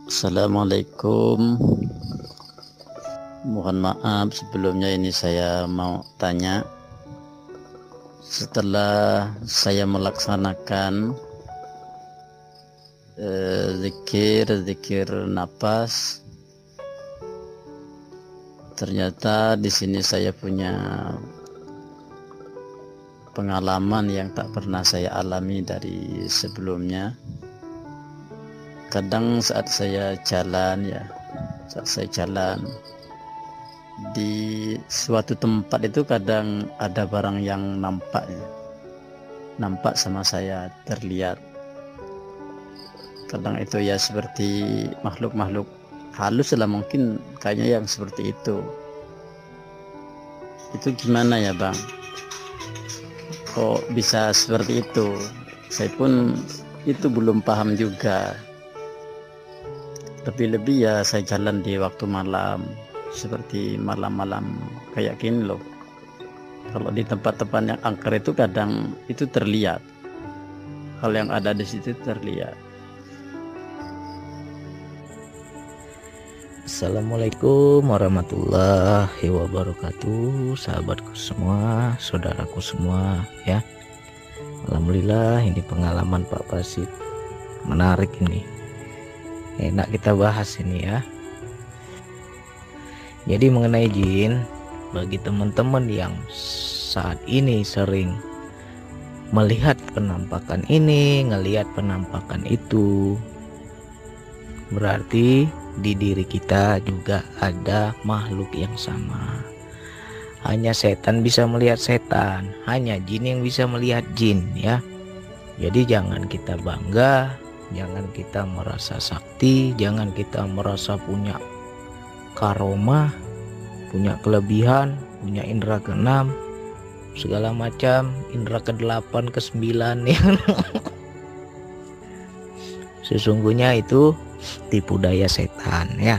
Assalamualaikum. Mohon maaf sebelumnya, ini saya mau tanya. Setelah saya melaksanakan zikir napas, ternyata di sini saya punya pengalaman yang tak pernah saya alami dari sebelumnya. Kadang saat saya jalan di suatu tempat itu, kadang ada barang yang nampak sama saya, terlihat. Kadang itu ya seperti makhluk-makhluk halus lah, mungkin kayaknya yang seperti itu. Itu gimana ya Bang? Kok bisa seperti itu? Saya pun itu belum paham juga. Lebih-lebih ya saya jalan di waktu malam, seperti malam-malam kayak gini loh. Kalau di tempat-tempat yang angker itu kadang itu terlihat, hal yang ada di situ terlihat. Assalamualaikum warahmatullahi wabarakatuh, sahabatku semua, saudaraku semua ya. Alhamdulillah, ini pengalaman Pak Basit menarik, ini enak kita bahas ini ya. Jadi mengenai jin, bagi teman-teman yang saat ini sering melihat penampakan ini, ngelihat penampakan itu, berarti di diri kita juga ada makhluk yang sama. Hanya setan bisa melihat setan, hanya jin yang bisa melihat jin ya. Jadi jangan kita bangga, jangan kita merasa sakti, jangan kita merasa punya karomah, punya kelebihan, punya indera keenam, segala macam, indera ke-8, ke-9 ya. Sesungguhnya itu tipu daya setan ya.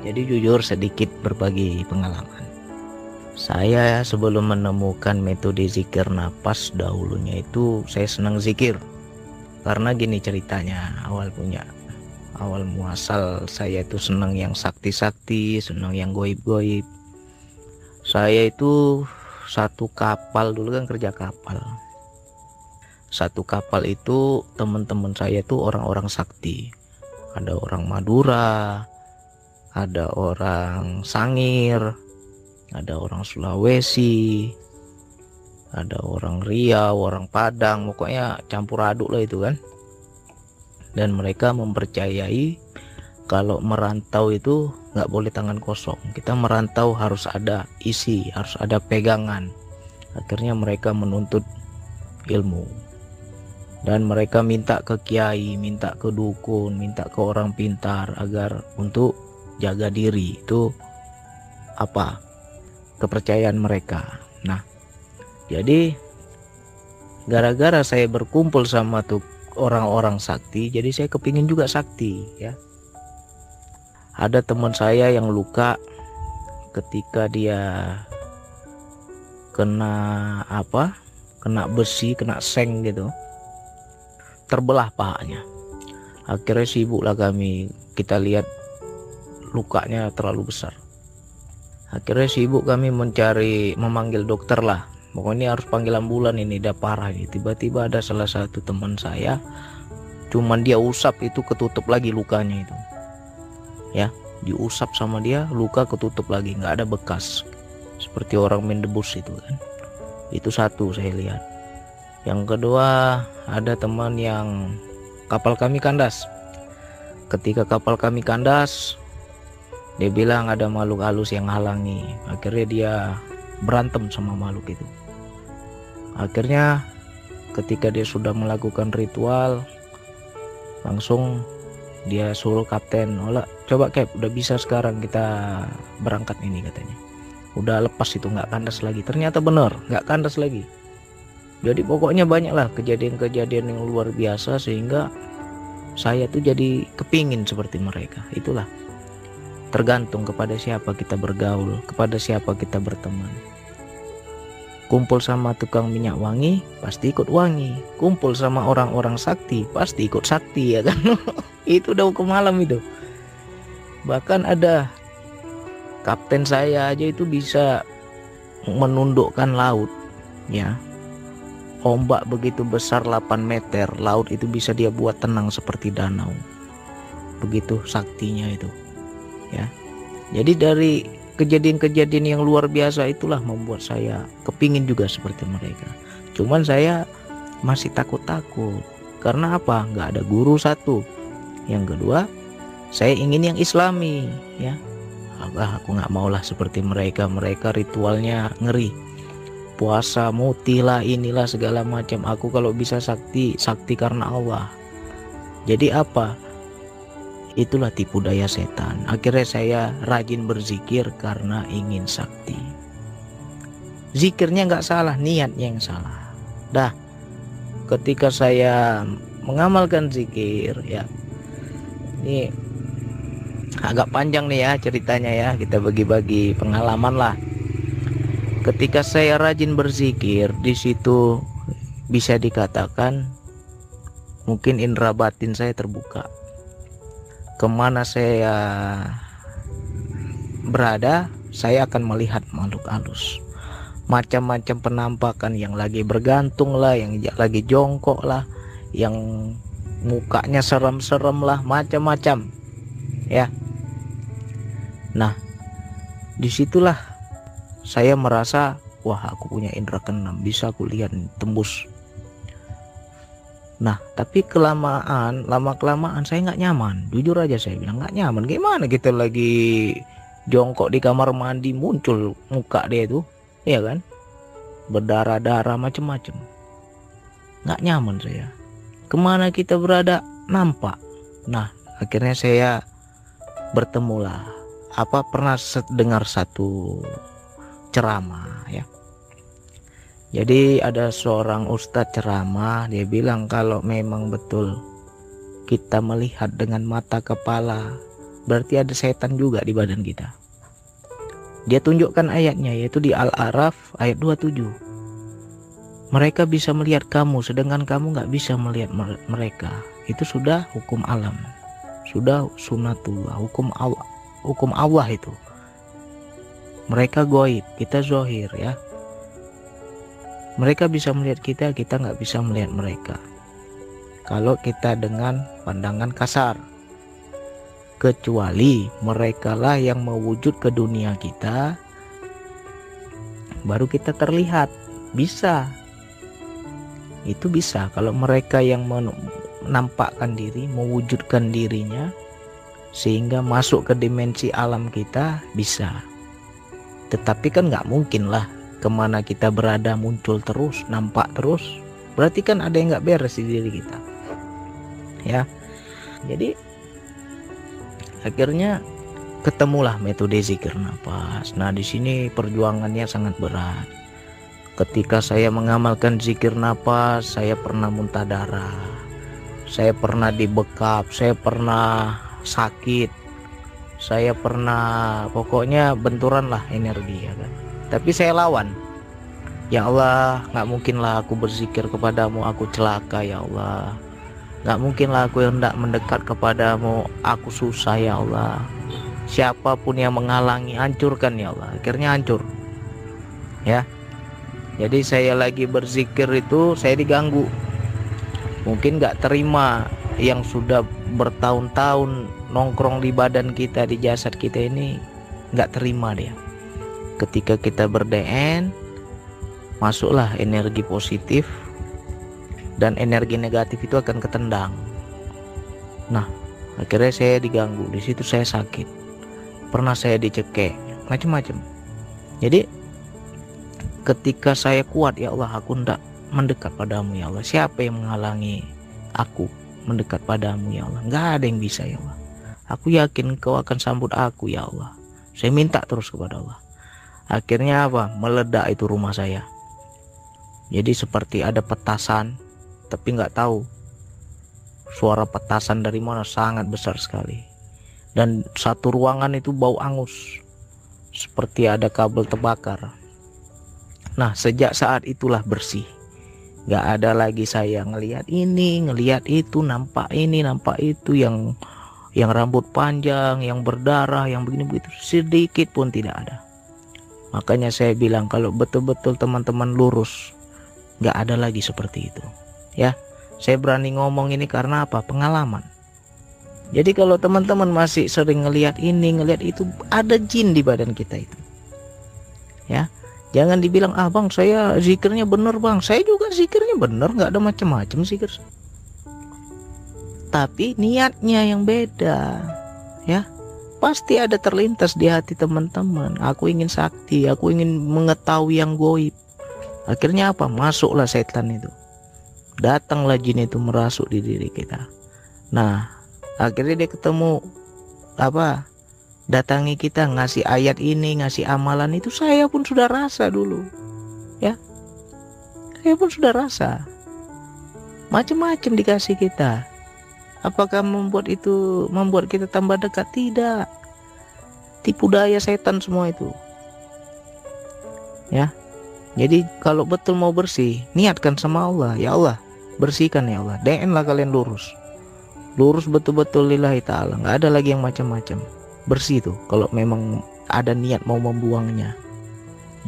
Jadi jujur sedikit berbagi pengalaman. Saya sebelum menemukan metode zikir napas, dahulunya itu saya senang zikir. Karena gini ceritanya, awal muasal saya itu senang yang sakti-sakti, senang yang goib-goib. Saya itu satu kapal dulu kan, kerja kapal. Satu kapal itu teman-teman saya itu orang-orang sakti. Ada orang Madura, ada orang Sangir, ada orang Sulawesi, ada orang Riau, orang Padang, pokoknya campur aduk lah itu kan. Dan mereka mempercayai kalau merantau itu nggak boleh tangan kosong. Kita merantau harus ada isi, harus ada pegangan. Akhirnya mereka menuntut ilmu. Dan mereka minta ke kiai, minta ke dukun, minta ke orang pintar agar untuk jaga diri. Itu apa? Kepercayaan mereka. Nah, jadi gara-gara saya berkumpul sama tuh orang-orang sakti, jadi saya kepingin juga sakti ya. Ada teman saya yang luka ketika dia kena besi, kena seng gitu, terbelah pahanya. Akhirnya sibuklah kami, kita lihat lukanya terlalu besar. Akhirnya sibuk kami memanggil dokter lah. Pokoknya harus panggil ambulan, ini udah parah nih. Tiba-tiba ada salah satu teman saya, cuman dia usap itu ketutup lagi lukanya itu. Ya, diusap sama dia, luka ketutup lagi, nggak ada bekas. Seperti orang main debus itu kan. Itu satu saya lihat. Yang kedua, ada teman yang kapal kami kandas. Ketika kapal kami kandas, dia bilang ada makhluk halus yang halangi. Akhirnya dia berantem sama makhluk itu. Akhirnya ketika dia sudah melakukan ritual, langsung dia suruh kapten, "Olah, coba Cap, udah bisa sekarang kita berangkat ini," katanya. Udah lepas itu, nggak kandas lagi. Ternyata benar, nggak kandas lagi. Jadi pokoknya banyaklah kejadian-kejadian yang luar biasa sehingga saya tuh jadi kepingin seperti mereka. Itulah, tergantung kepada siapa kita bergaul, kepada siapa kita berteman. Kumpul sama tukang minyak wangi, pasti ikut wangi. Kumpul sama orang-orang sakti, pasti ikut sakti, ya kan? Itu udah hukum alam itu. Bahkan ada kapten saya aja itu bisa menundukkan laut, ya. Ombak begitu besar 8 meter, laut itu bisa dia buat tenang seperti danau. Begitu saktinya itu, ya. Jadi dari kejadian-kejadian yang luar biasa itulah membuat saya kepingin juga seperti mereka. Cuman saya masih takut-takut. Karena apa? Nggak ada guru satu. Yang kedua, saya ingin yang islami, ya. Aku nggak maulah seperti mereka. Mereka ritualnya ngeri. Puasa, muti lah, inilah segala macam. Aku kalau bisa sakti karena Allah. Jadi apa? Itulah tipu daya setan. Akhirnya saya rajin berzikir karena ingin sakti. Zikirnya nggak salah, niatnya yang salah. Dah, ketika saya mengamalkan zikir, ya, ini agak panjang nih ya ceritanya ya. Kita bagi-bagi pengalaman lah. Ketika saya rajin berzikir, di situ bisa dikatakan mungkin indera batin saya terbuka. Kemana saya berada, saya akan melihat makhluk halus. Macam-macam penampakan, yang lagi bergantung lah, yang lagi jongkok lah, yang mukanya serem-serem lah, macam-macam, ya. Nah, disitulah saya merasa, wah, aku punya indera keenam, bisa aku lihat tembus. Nah, tapi lama-kelamaan saya nggak nyaman. Jujur aja saya bilang nggak nyaman. Gimana kita lagi jongkok di kamar mandi muncul muka dia itu, ya kan? Berdarah-darah macam-macam. Nggak nyaman saya. Kemana kita berada nampak. Nah, akhirnya saya bertemulah. Pernah dengar satu ceramah, ya. Jadi ada seorang ustadz ceramah, dia bilang kalau memang betul kita melihat dengan mata kepala, berarti ada setan juga di badan kita. Dia tunjukkan ayatnya, yaitu di Al-A'raf ayat 27. Mereka bisa melihat kamu, sedangkan kamu nggak bisa melihat mereka. Itu sudah hukum alam, sudah sunatullah, hukum Allah itu. Mereka goib, kita zohir, ya. Mereka bisa melihat kita nggak bisa melihat mereka. Kalau kita dengan pandangan kasar. Kecuali mereka lah yang mewujud ke dunia kita, baru kita terlihat. Bisa. Itu bisa. Kalau mereka yang menampakkan diri, mewujudkan dirinya, sehingga masuk ke dimensi alam kita, bisa. Tetapi kan nggak mungkin lah kemana kita berada muncul terus, nampak terus. Berarti kan ada yang nggak beres di diri kita, ya. Jadi akhirnya ketemulah metode zikir nafas. Nah, di sini perjuangannya sangat berat. Ketika saya mengamalkan zikir nafas, saya pernah muntah darah, saya pernah dibekap, saya pernah sakit, saya pernah, pokoknya benturan lah energi, ya kan. Tapi saya lawan. Ya Allah, gak mungkinlah aku berzikir kepadamu aku celaka, ya Allah. Gak mungkinlah aku hendak mendekat kepadamu aku susah, ya Allah. Siapapun yang menghalangi, hancurkan, ya Allah. Akhirnya hancur, ya. Jadi saya lagi berzikir itu, saya diganggu. Mungkin gak terima yang sudah bertahun-tahun nongkrong di badan kita, di jasad kita ini, gak terima dia. Ketika kita ber-DN, masuklah energi positif dan energi negatif itu akan ketendang. Nah, akhirnya saya diganggu. Di situ saya sakit. Pernah saya dicekek, macam-macam. Jadi ketika saya kuat, ya Allah, aku hendak mendekat padamu, ya Allah. Siapa yang menghalangi aku mendekat padamu, ya Allah? Nggak ada yang bisa, ya Allah. Aku yakin Kau akan sambut aku, ya Allah. Saya minta terus kepada Allah. Akhirnya apa? Meledak itu rumah saya. Jadi seperti ada petasan, tapi nggak tahu suara petasan dari mana, sangat besar sekali. Dan satu ruangan itu bau angus, seperti ada kabel terbakar. Nah, sejak saat itulah bersih. Gak ada lagi saya ngelihat ini, ngelihat itu, nampak ini, nampak itu, yang rambut panjang, yang berdarah, yang begini begitu, sedikit pun tidak ada. Makanya saya bilang kalau betul-betul teman-teman lurus, gak ada lagi seperti itu. Ya, saya berani ngomong ini karena apa? Pengalaman. Jadi kalau teman-teman masih sering ngelihat ini, ngelihat itu, ada jin di badan kita itu. Ya, jangan dibilang, ah bang saya zikirnya bener bang, saya juga zikirnya bener, nggak ada macam-macam zikir. Tapi niatnya yang beda, ya. Pasti ada terlintas di hati teman-teman, aku ingin sakti, aku ingin mengetahui yang goib. Akhirnya apa? Masuklah setan itu, datanglah jin itu merasuk di diri kita. Nah, akhirnya dia ketemu apa? Datangi kita, ngasih ayat ini, ngasih amalan itu, saya pun sudah rasa dulu. Ya. Saya pun sudah rasa. Macam-macam dikasih kita. Apakah membuat kita tambah dekat? Tidak. Tipu daya setan semua itu. Ya. Jadi kalau betul mau bersih, niatkan sama Allah. Ya Allah, bersihkan ya Allah. DN-lah kalian lurus. Lurus betul-betul lillahi ta'ala. Nggak ada lagi yang macam-macam. Bersih tuh kalau memang ada niat mau membuangnya.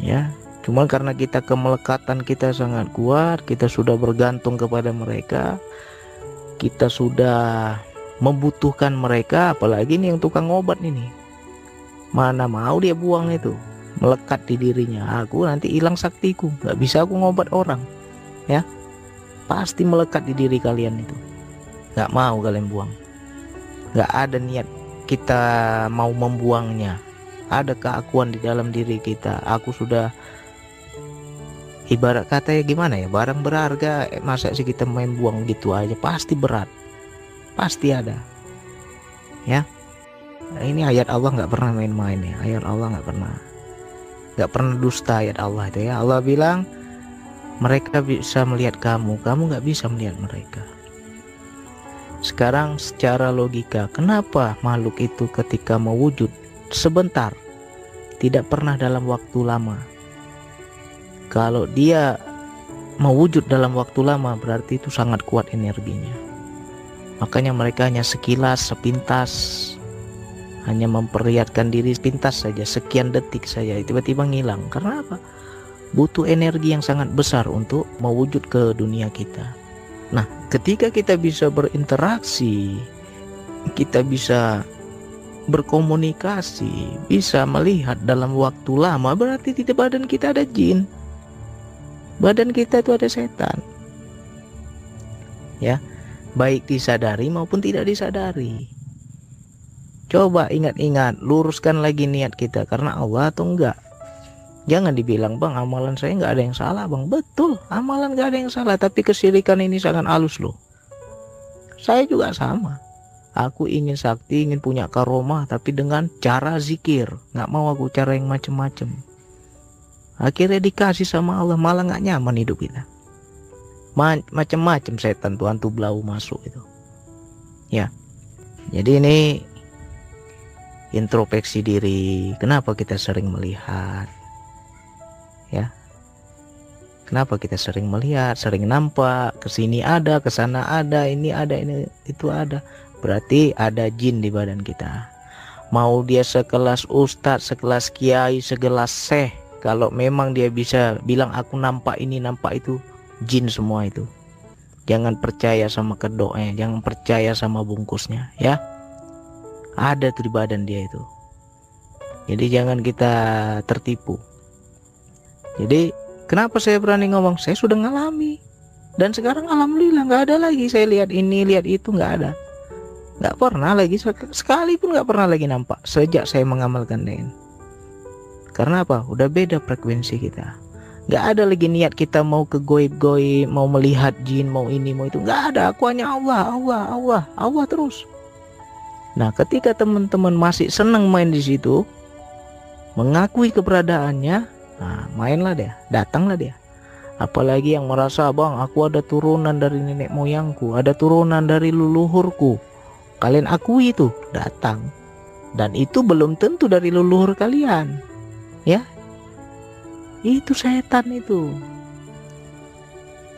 Ya. Cuman karena kita kemelekatan kita sangat kuat, kita sudah bergantung kepada mereka, kita sudah membutuhkan mereka, apalagi nih yang tukang obat ini. Mana mau dia buang itu, melekat di dirinya. Aku nanti hilang saktiku, nggak bisa aku ngobat orang. Ya, pasti melekat di diri kalian itu. Nggak mau kalian buang. Nggak ada niat kita mau membuangnya. Ada keakuan di dalam diri kita. Aku sudah, ibarat katanya gimana ya, barang berharga, masa sih kita main buang gitu aja? Pasti berat, pasti ada. Ya, ini ayat Allah nggak pernah main-main ya. Ayat Allah nggak pernah dusta ayat Allah itu ya. Allah bilang mereka bisa melihat kamu, kamu nggak bisa melihat mereka. Sekarang secara logika, kenapa makhluk itu ketika mewujud sebentar, tidak pernah dalam waktu lama? Kalau dia mewujud dalam waktu lama, berarti itu sangat kuat energinya. Makanya mereka hanya sekilas, sepintas, hanya memperlihatkan diri sepintas saja, sekian detik saja, tiba-tiba ngilang. Karena apa? Butuh energi yang sangat besar untuk mewujud ke dunia kita. Nah, ketika kita bisa berinteraksi, kita bisa berkomunikasi, bisa melihat dalam waktu lama, berarti di badan kita ada jin. Badan kita itu ada setan. Ya, baik disadari maupun tidak disadari. Coba ingat-ingat, luruskan lagi niat kita karena Allah atau enggak. Jangan dibilang, bang amalan saya nggak ada yang salah bang. Betul, amalan nggak ada yang salah, tapi kesyirikan ini sangat halus loh. Saya juga sama. Aku ingin sakti, ingin punya karomah, tapi dengan cara zikir. Nggak mau aku cara yang macem-macem. Akhirnya dikasih sama Allah, malah nggak nyaman hidup kita. Macem-macem setan tuh, hantu belau masuk itu. Ya, jadi ini introspeksi diri. Kenapa kita sering melihat? Ya, kenapa kita sering melihat, sering nampak, kesini ada, kesana ada, ini ada, ini itu ada. Berarti ada jin di badan kita. Mau dia sekelas ustadz, sekelas kiai, sekelas syekh, kalau memang dia bisa bilang aku nampak ini, nampak itu, jin semua itu. Jangan percaya sama kedoknya, jangan percaya sama bungkusnya, ya. Ada tuh di badan dia itu. Jadi jangan kita tertipu. Jadi kenapa saya berani ngomong? Saya sudah ngalami. Dan sekarang alhamdulillah nggak ada lagi saya lihat ini, lihat itu, nggak ada. Nggak pernah lagi, sekali pun nggak pernah lagi nampak sejak saya mengamalkan DN. Karena apa? Udah beda frekuensi kita. Nggak ada lagi niat kita mau ke goib-goib, mau melihat jin, mau ini, mau itu. Nggak ada. Aku hanya Allah terus. Nah, ketika teman-teman masih senang main di situ, mengakui keberadaannya, nah mainlah dia, datanglah dia. Apalagi yang merasa, bang aku ada turunan dari nenek moyangku, ada turunan dari leluhurku. Kalian akui itu, datang. Dan itu belum tentu dari leluhur kalian. Ya. Itu setan itu.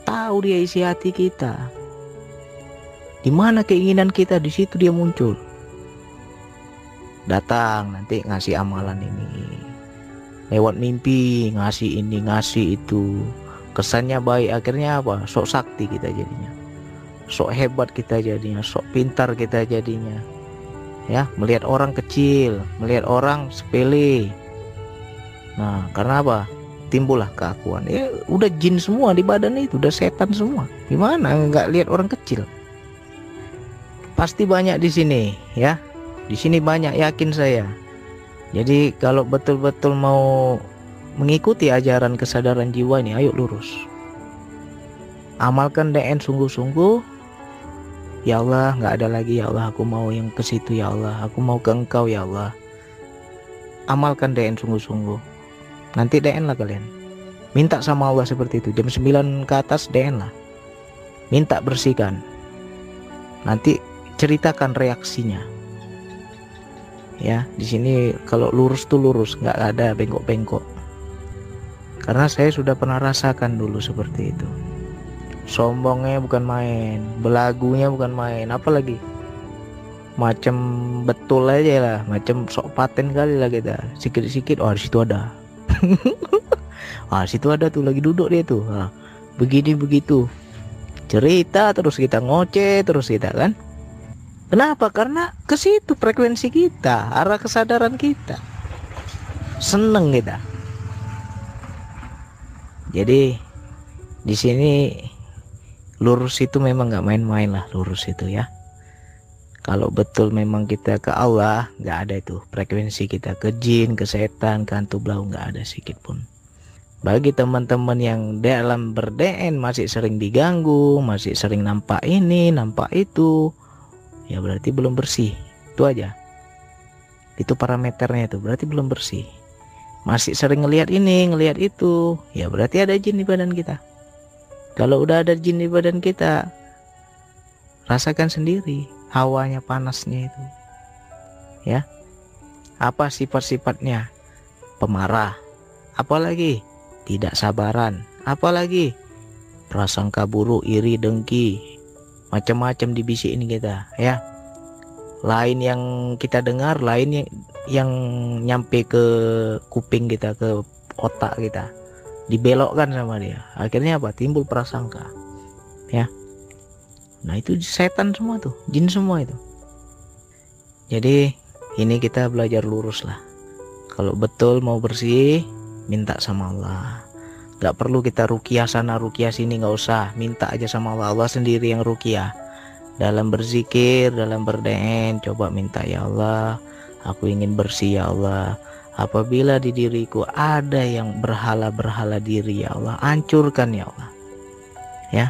Tahu dia isi hati kita. Di mana keinginan kita, di situ dia muncul. Datang nanti ngasih amalan ini. Lewat mimpi ngasih ini, ngasih itu. Kesannya baik, akhirnya apa? Sok sakti kita jadinya. Sok hebat kita jadinya, sok pintar kita jadinya. Ya, melihat orang kecil, melihat orang sepele. Nah, karena apa? Timbullah keakuan. Ya, udah jin semua di badan itu, udah setan semua. Gimana nggak lihat orang kecil? Pasti banyak di sini, ya. Di sini banyak, yakin saya. Jadi kalau betul-betul mau mengikuti ajaran kesadaran jiwa ini, ayo lurus. Amalkan DN sungguh-sungguh. Ya Allah, nggak ada lagi ya Allah, aku mau yang ke situ ya Allah, aku mau ke Engkau ya Allah. Amalkan DN sungguh-sungguh. Nanti DN lah kalian. Minta sama Allah seperti itu. Jam 9 ke atas DN lah. Minta bersihkan. Nanti ceritakan reaksinya. Ya, di sini kalau lurus tuh lurus, nggak ada bengkok-bengkok. Karena saya sudah pernah rasakan dulu seperti itu. Sombongnya bukan main, belagunya bukan main, apalagi macam betul aja lah, macam sok paten kali lah kita. Sikit-sikit, oh di situ ada. Ah, situ ada tuh lagi duduk dia tuh. Nah, begini begitu. Cerita terus kita, ngoceh terus kita kan. Kenapa? Karena ke situ frekuensi kita, arah kesadaran kita. Seneng kita. Jadi di sini lurus itu memang nggak main-main lah, lurus itu ya. Kalau betul memang kita ke Allah, nggak ada itu frekuensi kita ke jin, ke setan, ke hantu blau, nggak ada sedikit pun. Bagi teman-teman yang dalam ber-DN masih sering diganggu, masih sering nampak ini, nampak itu, ya berarti belum bersih. Itu aja. Itu parameternya itu, berarti belum bersih. Masih sering ngelihat ini, ngelihat itu, ya berarti ada jin di badan kita. Kalau udah ada jin di badan kita, rasakan sendiri hawanya, panasnya itu. Ya. Apa sifat-sifatnya? Pemarah. Apalagi tidak sabaran. Apalagi prasangka buruk, iri, dengki, macam-macam dibisikin kita, ya. Lain yang kita dengar, lain yang nyampe ke kuping kita, ke otak kita, dibelokkan sama dia. Akhirnya apa? Timbul prasangka, ya. Nah itu setan semua tuh, jin semua itu. Jadi ini kita belajar lurus lah. Kalau betul mau bersih, minta sama Allah. Gak perlu kita rukiah sana rukiah sini, gak usah. Minta aja sama Allah, Allah sendiri yang rukiah. Dalam berzikir, dalam ber-DN, coba minta, ya Allah, aku ingin bersih ya Allah. Apabila di diriku ada yang berhala-berhala diri, ya Allah, hancurkan ya Allah. Ya,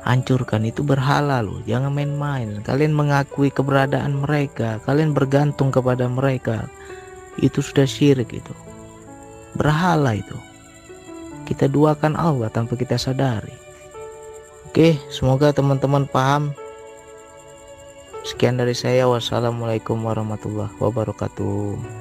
hancurkan, itu berhala loh, jangan main-main. Kalian mengakui keberadaan mereka, kalian bergantung kepada mereka, itu sudah syirik itu. Berhala itu. Kita duakan Allah tanpa kita sadari. Oke, semoga teman-teman paham. Sekian dari saya. Wassalamualaikum warahmatullahi wabarakatuh.